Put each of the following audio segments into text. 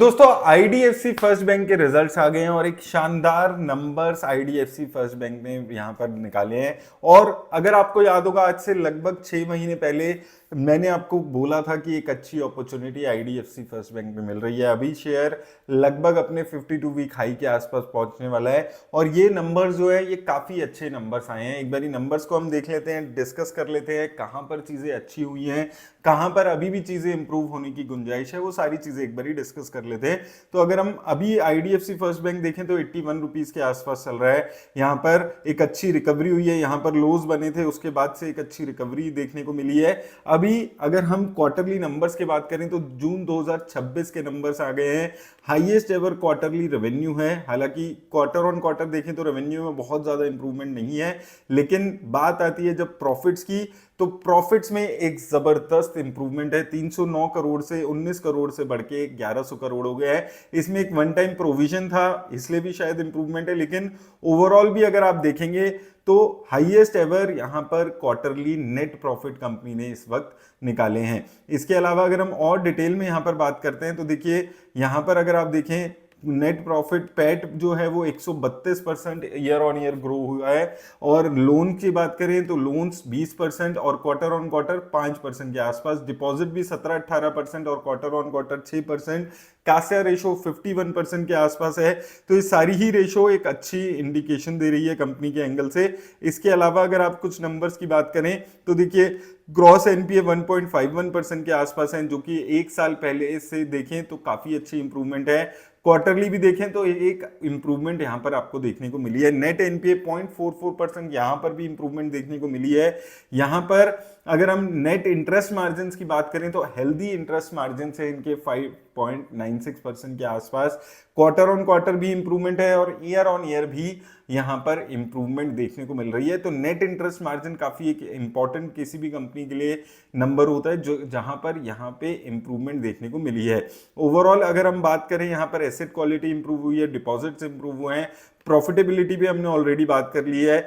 दोस्तों IDFC first bank के results आ गए हैं और एक शानदार नंबर्स आईडीएफसी फर्स्ट बैंक ने यहां पर निकाले हैं। और अगर आपको याद होगा आज से लगभग 6 महीने पहले मैंने आपको बोला था कि एक अच्छी अपॉर्चुनिटी आईडीएफसी फर्स्ट बैंक में मिल रही है। अभी शेयर लगभग अपने 52 वीक हाई के आसपास पहुंचने वाला है और ये नंबर्स जो है ये काफी अच्छे नंबर्स आए हैं। एक बार नंबर्स को हम देख लेते हैं, डिस्कस कर लेते हैं कहां पर चीजें अच्छी हुई हैं, कहां पर अभी भी चीजें इंप्रूव होने की गुंजाइश है, वो सारी चीजें एक बार डिस्कस कर लेते हैं। तो अगर हम अभी आईडीएफसी फर्स्ट बैंक देखें तो 81 रुपीज के आसपास चल रहा है। यहाँ पर एक अच्छी रिकवरी हुई है, यहाँ पर लोज बने थे, उसके बाद से एक अच्छी रिकवरी देखने को मिली है। अभी अगर हम क्वार्टरली नंबर्स की बात करें तो जून 2026 के नंबर्स आ गए हैं। हाईएस्ट एवर क्वार्टरली रेवेन्यू है। हालांकि क्वार्टर ऑन क्वार्टर देखें तो रेवेन्यू में बहुत ज्यादा इंप्रूवमेंट नहीं है, लेकिन बात आती है जब प्रॉफिट्स की तो प्रॉफिट्स में एक जबरदस्त इंप्रूवमेंट है। 309 करोड़ से 19 करोड़ से बढ़ के 1100 करोड़ हो गया है। इसमें एक वन टाइम प्रोविजन था, इसलिए भी शायद इंप्रूवमेंट है, लेकिन ओवरऑल भी अगर आप देखेंगे तो हाईएस्ट एवर यहां पर क्वार्टरली नेट प्रॉफिट कंपनी ने इस वक्त निकाले हैं। इसके अलावा अगर हम और डिटेल में यहां पर बात करते हैं तो देखिए यहां पर अगर आप देखें नेट प्रॉफिट पैट जो है वो 132% ईयर ऑन ईयर ग्रो हुआ है। और लोन की बात करें तो लोन्स 20% और क्वार्टर ऑन क्वार्टर 5% के आसपास, डिपॉजिट भी 17-18% और क्वार्टर ऑन क्वार्टर 6%, कास्या रेशो 51% के आसपास है। तो ये सारी ही रेशो एक अच्छी इंडिकेशन दे रही है कंपनी के एंगल से। इसके अलावा अगर आप कुछ नंबर्स की बात करें तो देखिए ग्रॉस एनपीए 1.51% के आसपास है, जो कि एक साल पहले से देखें तो काफी अच्छी इंप्रूवमेंट है। क्वार्टरली भी देखें तो एक इंप्रूवमेंट यहां पर आपको देखने को मिली है। नेट एनपीए 0.44%, यहां पर भी इंप्रूवमेंट देखने को मिली है। यहां पर अगर हम नेट इंटरेस्ट मार्जिन की बात करें तो हेल्दी इंटरेस्ट मार्जिन है इनके 5.96% के आसपास। क्वार्टर ऑन क्वार्टर भी इंप्रूवमेंट है और ईयर ऑन ईयर भी यहां पर इंप्रूवमेंट देखने को मिल रही है। तो नेट इंटरेस्ट मार्जिन काफी एक इंपॉर्टेंट किसी भी कंपनी के लिए नंबर होता है जो जहां पर यहां पे इंप्रूवमेंट देखने को मिली है। ओवरऑल अगर हम बात करें यहां पर एसेट क्वालिटी इंप्रूव हुई है, डिपॉजिट्स इंप्रूव हुए हैं, प्रॉफिटेबिलिटी भी हमने ऑलरेडी बात कर ली है।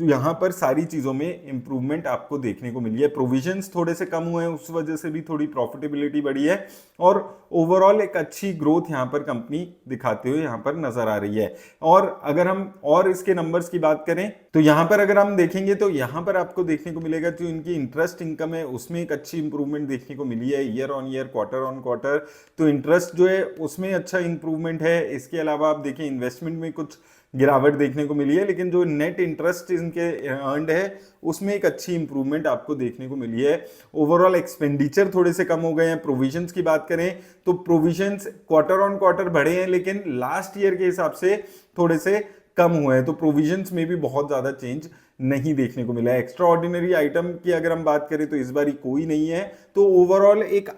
यहां पर सारी चीजों में इंप्रूवमेंट आपको देखने को मिली है। प्रोविजंस थोड़े से कम हुए हैं, उस वजह से भी थोड़ी प्रॉफिटेबिलिटी बढ़ी है और ओवरऑल एक अच्छी ग्रोथ यहां पर कंपनी दिखाते हुए यहां पर नजर आ रही है। और अगर हम और इसके नंबर्स की बात करें तो यहां पर अगर हम देखेंगे तो यहां पर आपको देखने को मिलेगा जो इनकी इंटरेस्ट इनकम है उसमें एक अच्छी इंप्रूवमेंट देखने को मिली है year on year, quarter on quarter. तो इंटरेस्ट जो है उसमें अच्छा इंप्रूवमेंट है। इसके अलावा आप देखें इन्वेस्टमेंट में कुछ गिरावट देखने को मिली है, लेकिन जो नेट इंटरेस्ट इनके अर्नड है उसमें एक अच्छी इंप्रूवमेंट आपको देखने को मिली है। ओवरऑल एक्सपेंडिचर थोड़े से कम हो गए हैं। प्रोविजंस की बात करें तो प्रोविजंस क्वार्टर ऑन क्वार्टर बढ़े हैं, लेकिन लास्ट ईयर के हिसाब से थोड़े से कम हुए हैं। तो प्रोविजंस में भी बहुत ज्यादा चेंज नहीं देखने को मिला है। एक्स्ट्रा ऑर्डिनरी आइटम की अगर हम बात करें तो इस बार कोई नहीं है। तो ओवरऑल एक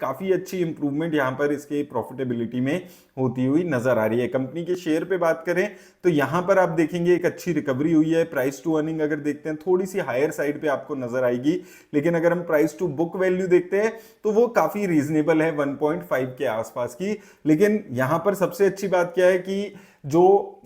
काफी अच्छी इंप्रूवमेंट यहां पर इसके प्रॉफिटेबिलिटी में होती हुई नजर आ रही है। कंपनी के शेयर पे बात करें तो यहां पर आप देखेंगे एक अच्छी रिकवरी हुई है। प्राइस टू अर्निंग अगर देखते हैं थोड़ी सी हायर साइड पे आपको नजर आएगी, लेकिन अगर हम प्राइस टू बुक वैल्यू देखते हैं तो वो काफी रीजनेबल है 1.5 के आसपास की। लेकिन यहां पर सबसे अच्छी बात क्या है कि जो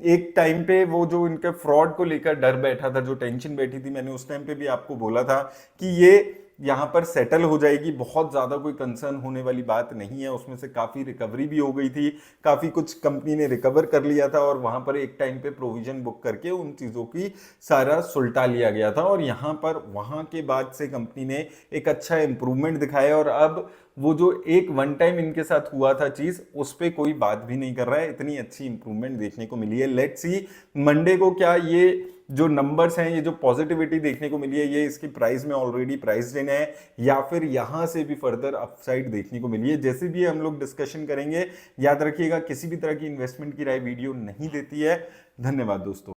एक टाइम पे वो जो इनके फ्रॉड को लेकर डर बैठा था, जो टेंशन बैठी थी, मैंने उस टाइम पे भी आपको बोला था कि ये यहां पर सेटल हो जाएगी, बहुत ज्यादा कोई कंसर्न होने वाली बात नहीं है। उसमें से काफी रिकवरी भी हो गई थी, काफी कुछ कंपनी ने रिकवर कर लिया था और वहां पर एक टाइम पे प्रोविजन बुक करके उन चीजों की सारा सुलटा लिया गया था। और यहां पर वहां के बाद से कंपनी ने एक अच्छा इंप्रूवमेंट दिखाया और अब वो जो एक वन टाइम इनके साथ हुआ था चीज उस पर कोई बात भी नहीं कर रहा है। इतनी अच्छी इंप्रूवमेंट देखने को मिली है। लेट्स सी मंडे को क्या ये जो नंबर्स हैं, ये जो पॉजिटिविटी देखने को मिली है, ये इसकी प्राइस में ऑलरेडी प्राइस्ड इन है या फिर यहां से भी फर्दर अपसाइड देखने को मिली है। जैसे भी हम लोग डिस्कशन करेंगे, याद रखिएगा किसी भी तरह की इन्वेस्टमेंट की राय वीडियो नहीं देती है। धन्यवाद दोस्तों।